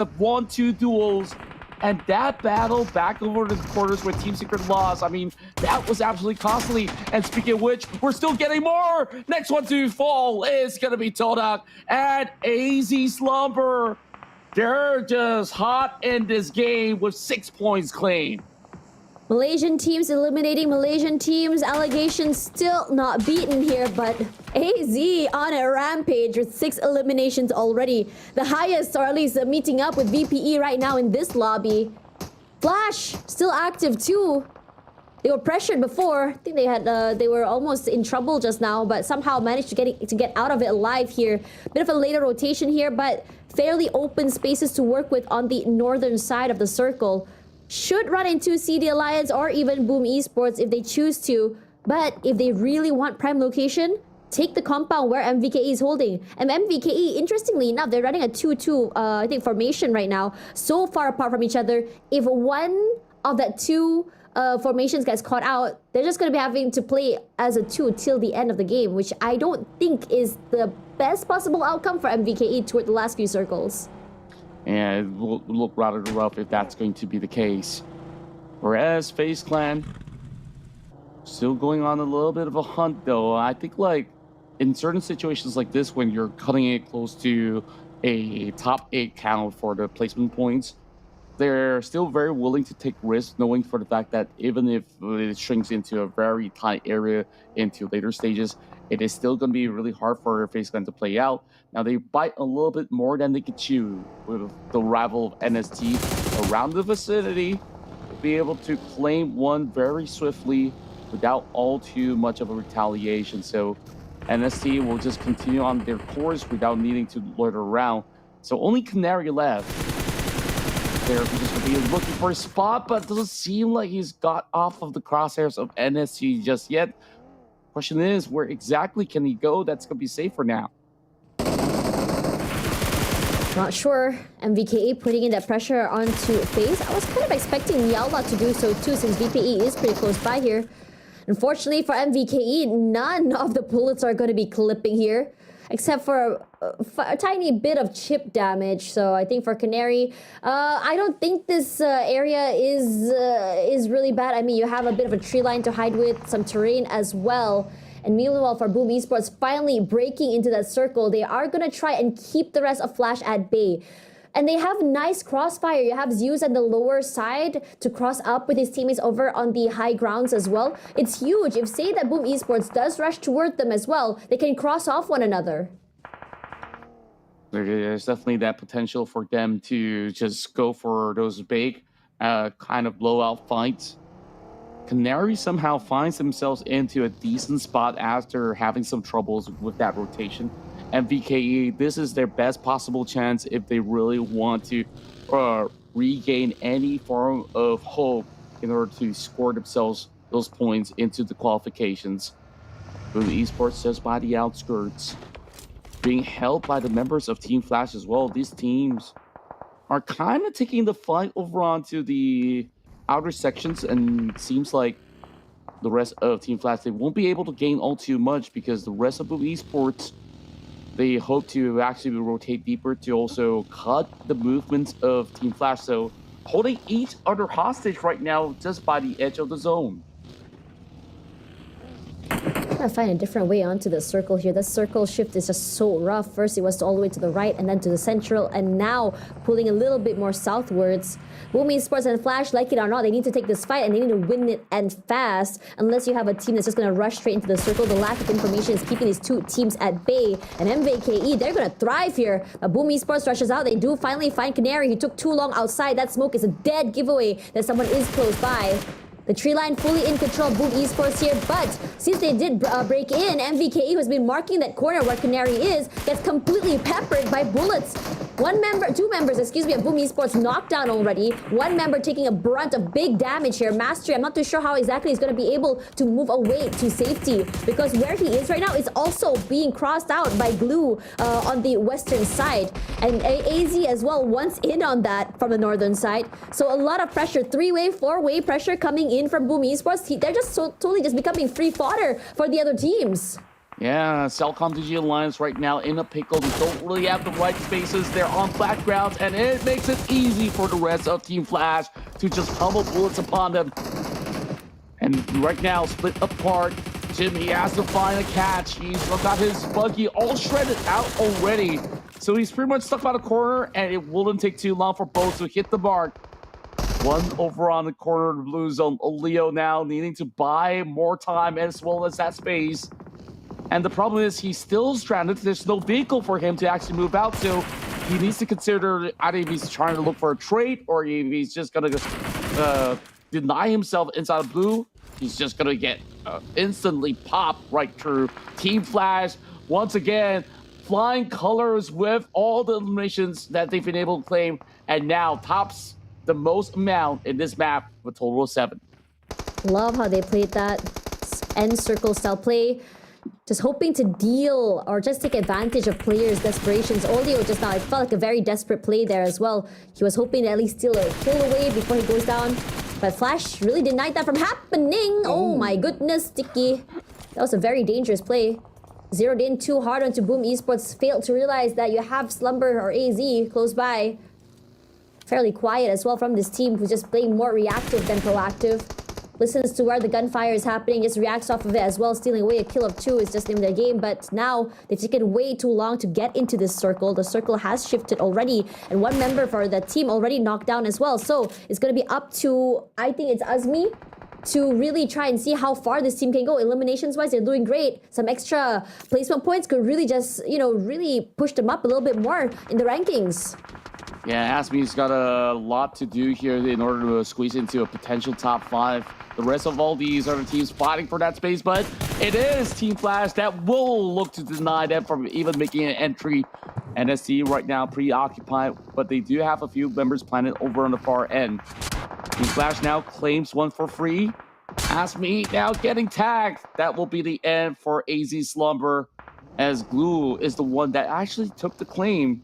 the 1-2 duels. And that battle back over to the quarters where Team Secret lost, I mean, that was absolutely costly. And speaking of which, we're still getting more. Next one to fall is going to be TODAK and AZ Slumber. They're just hot in this game with 6 points claimed. Malaysian teams eliminating Malaysian teams. Allegations still not beaten here, but AZ on a rampage with 6 eliminations already. The highest, or at least meeting up with VPE right now in this lobby. Flash still active too. They were pressured before. I think they were almost in trouble just now, but somehow managed to get out of it alive here. Bit of a later rotation here, but fairly open spaces to work with on the northern side of the circle. Should run into CD Alliance or even Boom Esports if they choose to. But if they really want prime location, take the compound where MVKE is holding. And MVKE, interestingly enough, they're running a 2-2, I think, formation right now. So far apart from each other. If one of that 2 formations gets caught out, they're just going to be having to play as a 2 till the end of the game, which I don't think is the best possible outcome for MVKE toward the last few circles. And it will look rather rough if that's going to be the case. Whereas FaZe Clan still going on a little bit of a hunt, though. I think, like, in certain situations like this, when you're cutting it close to a top 8 count for the placement points, they're still very willing to take risks, knowing for the fact that even if it shrinks into a very tight area into later stages, it is still going to be really hard for FaZe Clan to play out. Now, they bite a little bit more than they can chew with the arrival of NST around the vicinity. They'll be able to claim one very swiftly without all too much of a retaliation. So NST will just continue on their course without needing to loiter around. So only Canary left. They're just going to be looking for a spot, but it doesn't seem like he's got off of the crosshairs of NST just yet. Question is, where exactly can he go that's going to be safer now? Not sure. MVKE putting in that pressure onto FaZe. I was kind of expecting Yala to do so too, since VPE is pretty close by here. Unfortunately for MVKE, none of the bullets are going to be clipping here, except for a tiny bit of chip damage. So I think for Canary, I don't think this area is really bad. I mean, you have a bit of a tree line to hide with, some terrain as well. And meanwhile, for Boom Esports finally breaking into that circle, they are going to try and keep the rest of Flash at bay. And they have nice crossfire. You have Zeus at the lower side to cross up with his teammates over on the high grounds as well. It's huge. If say that Boom Esports does rush toward them as well, they can cross off one another. There's definitely that potential for them to just go for those big kind of blowout fights. Canary somehow finds themselves into a decent spot after having some troubles with that rotation. And VKE, this is their best possible chance if they really want to regain any form of hope in order to score themselves those points into the qualifications. Boom Esports just by the outskirts, being held by the members of Team Flash as well. These teams are kind of taking the fight over onto the outer sections, and it seems like the rest of Team Flash, they won't be able to gain all too much because the rest of Boom Esports, they hope to actually rotate deeper to also cut the movements of Team Flash. So holding each other hostage right now just by the edge of the zone. I'm gonna find a different way onto the circle here. The circle shift is just so rough. First it was all the way to the right and then to the central, and now pulling a little bit more southwards. Boom Esports and Flash, like it or not, they need to take this fight and they need to win it and fast. Unless you have a team that's just gonna rush straight into the circle. The lack of information is keeping these two teams at bay. And MVKE, they're gonna thrive here. But Boom Esports rushes out. They do finally find Canary. He took too long outside. That smoke is a dead giveaway that someone is close by. The tree line fully in control of Boom Esports here, but since they did break in, MVKE, who's been marking that corner where Canary is, gets completely peppered by bullets. Two members, excuse me, of Boom Esports knocked down already. One member taking a brunt of big damage here. Mastery, I'm not too sure how exactly he's going to be able to move away to safety, because where he is right now is also being crossed out by Glue on the western side. And AZ as well wants in on that from the northern side. So a lot of pressure, 3-way, 4-way pressure coming in from Boom Esports. They're just totally just becoming free fodder for the other teams. Yeah, CELCOMDIGI Alliance right now in a pickle. They don't really have the right spaces. They're on flat grounds, and it makes it easy for the rest of Team Flash to just pummel bullets upon them. And right now, split apart. Jim, he has to find a catch. He's got his buggy all shredded out already. So he's pretty much stuck by the corner, and it wouldn't take too long for both to hit the mark. One over on the corner of the blue zone. Leo now needing to buy more time as well as that space. And the problem is he's still stranded. There's no vehicle for him to actually move out to. He needs to consider either if he's trying to look for a trade or if he's just going to deny himself inside of blue. He's just going to get instantly popped right through. Team Flash, once again, flying colors with all the eliminations that they've been able to claim. And now tops the most amount in this map with a total of 7. Love how they played that end circle style play. Just hoping to deal or just take advantage of players' desperations. Olio just now, it felt like a very desperate play there as well. He was hoping to at least steal a kill away before he goes down. But Flash really denied that from happening. Oh my goodness, Sticky. That was a very dangerous play. Zeroed in too hard onto Boom Esports. Failed to realize that you have Slumber or AZ close by. Fairly quiet as well from this team who's just playing more reactive than proactive. Listens to where the gunfire is happening, just reacts off of it as well. Stealing away a kill of 2 is just in their game, but now they've taken way too long to get into this circle. The circle has shifted already, and one member for the team already knocked down as well. So it's going to be up to, I think it's Azmi, to really try and see how far this team can go. Eliminations-wise, they're doing great. Some extra placement points could really just, you know, really push them up a little bit more in the rankings. Yeah, Asmi's got a lot to do here in order to squeeze into a potential top 5. The rest of all these other teams fighting for that space, but it is Team Flash that will look to deny them from even making an entry. NSC right now preoccupied, but they do have a few members planted over on the far end. Team Flash now claims one for free. Asmi now getting tagged. That will be the end for AZ Slumber, as Glue is the one that actually took the claim.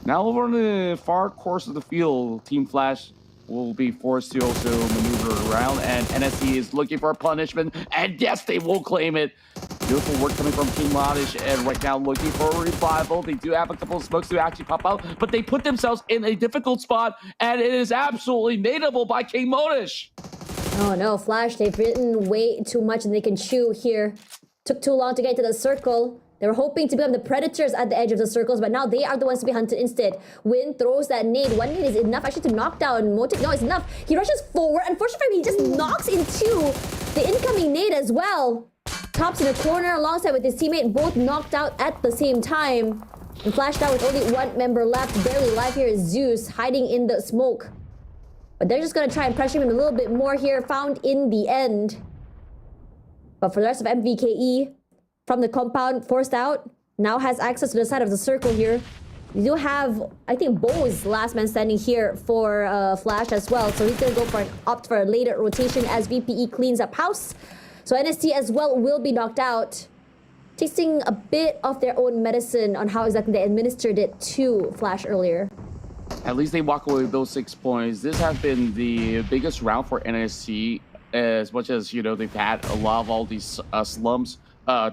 Now over on the far course of the field, Team Flash will be forced to also maneuver around, and NSC is looking for a punishment, and yes, they will claim it. Beautiful work coming from King Modish, and right now looking for a revival. They do have a couple of smokes to actually pop out, but they put themselves in a difficult spot, and it is absolutely nadeable by King Modish. Oh no, Flash, they've written way too much and they can chew here. Took too long to get to the circle. They were hoping to become the predators at the edge of the circles, but now they are the ones to be hunted instead. Win throws that nade. One nade is enough actually to knock down Motic. No, it's enough. He rushes forward. Unfortunately for him, he just knocks into the incoming nade as well. Tops in the corner alongside with his teammate, both knocked out at the same time. And Flash now with only one member left, barely alive here is Zeus, hiding in the smoke. But they're just going to try and pressure him a little bit more here, found in the end. But for the rest of MVKE, from the compound, forced out, now has access to the side of the circle here. You do have, I think, Bo is the last man standing here for Flash as well. So he's going to go for opt for a later rotation as VPE cleans up house. So NST as well will be knocked out. Tasting a bit of their own medicine on how exactly they administered it to Flash earlier. At least they walk away with those 6 points. This has been the biggest round for NSC, as much as, you know, they've had a lot of all these slumps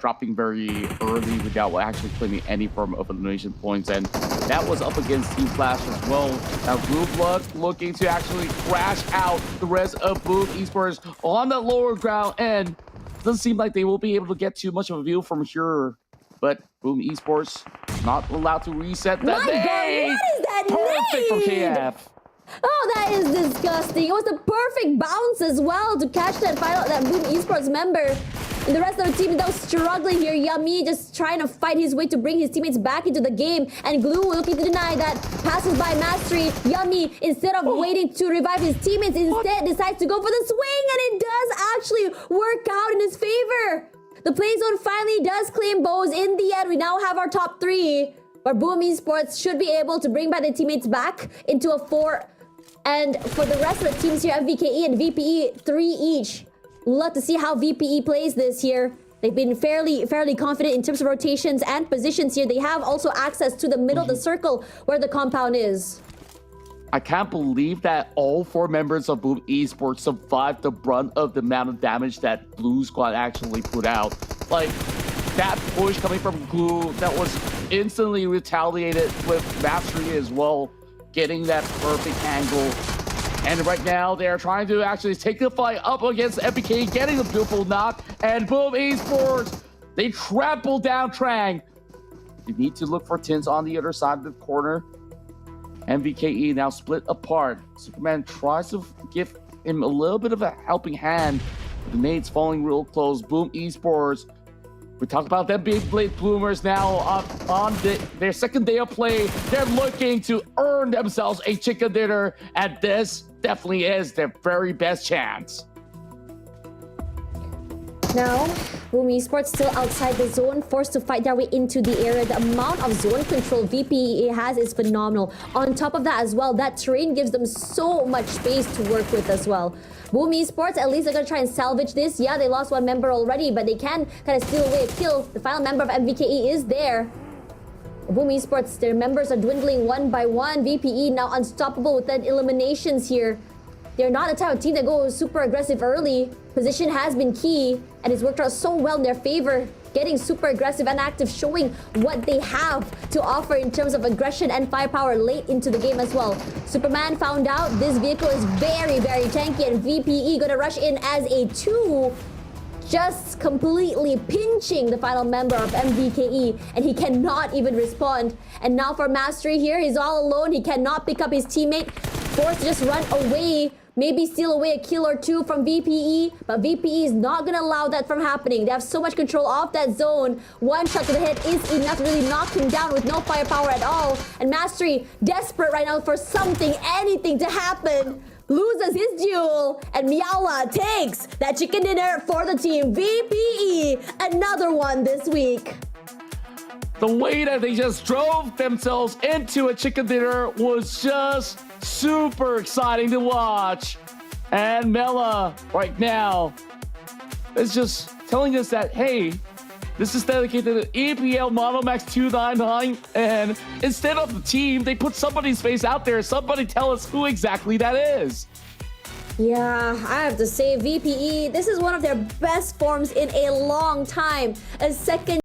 dropping very early without actually claiming any form of elimination points, and that was up against Team Flash as well. Now BLUG looking to actually crash out the rest of Boom Esports on the lower ground, and doesn't seem like they will be able to get too much of a view from here, but Boom Esports not allowed to reset that. My God, what is that perfect from KF. Oh, that is disgusting. It was the perfect bounce as well to catch that Boom Esports member. And the rest of the team that was struggling here. Yummy just trying to fight his way to bring his teammates back into the game. And Glue looking to deny that. Passes by mastery. Yummy, instead of waiting to revive his teammates, instead decides to go for the swing. And it does actually work out in his favor. The play zone finally does claim Bows. In the end, we now have our top 3. Where Boom Esports should be able to bring back their teammates back into a 4. And for the rest of the teams here, VKE and VPE, 3 each. Love to see how VPE plays this year. They've been fairly confident in terms of rotations and positions here. They have also access to the middle of the circle where the compound is. I can't believe that all 4 members of Boom Esports survived the brunt of the amount of damage that Blue Squad actually put out. Like, that push coming from Glue that was instantly retaliated with Mastery as well, getting that perfect angle. And right now, they're trying to actually take the fight up against MBK, getting the beautiful knock, and boom, Esports, they trample down Trang. You need to look for Tins on the other side of the corner. MVKE now split apart. Superman tries to give him a little bit of a helping hand. The nades falling real close. Boom, Esports. We talked about them being Blade Bloomers now on their second day of play. They're looking to earn themselves a chicken dinner, and this definitely is their very best chance. Now, Boom Esports still outside the zone, forced to fight their way into the area. The amount of zone control VPE has is phenomenal. On top of that as well, that terrain gives them so much space to work with as well. Boom Esports, at least they're going to try and salvage this. Yeah, they lost one member already, but they can kind of steal away a kill. The final member of MVKE is there. Boom Esports, their members are dwindling one by one. VPE now unstoppable with the eliminations here. They're not the type of team that goes super aggressive early. Position has been key, and it's worked out so well in their favor. Getting super aggressive and active, showing what they have to offer in terms of aggression and firepower late into the game as well. Superman found out this vehicle is very, very tanky, and VPE gonna rush in as a 2. Just completely pinching the final member of MVKE, and he cannot even respond. And now for Mastery here, he's all alone. He cannot pick up his teammate. Forced to just run away. Maybe steal away a kill or two from VPE, but VPE is not going to allow that from happening. They have so much control of that zone. One shot to the head is enough to really knock him down with no firepower at all. And Mastery, desperate right now for something, anything to happen, loses his duel, and Miaula takes that chicken dinner for the team. VPE, another one this week. The way that they just drove themselves into a chicken dinner was just super exciting to watch. And Mela right now is just telling us that, hey, this is dedicated to EPL Monomax 299, and instead of the team, they put somebody's face out there. Somebody tell us who exactly that is. Yeah, I have to say, VPE, this is one of their best forms in a long time. A second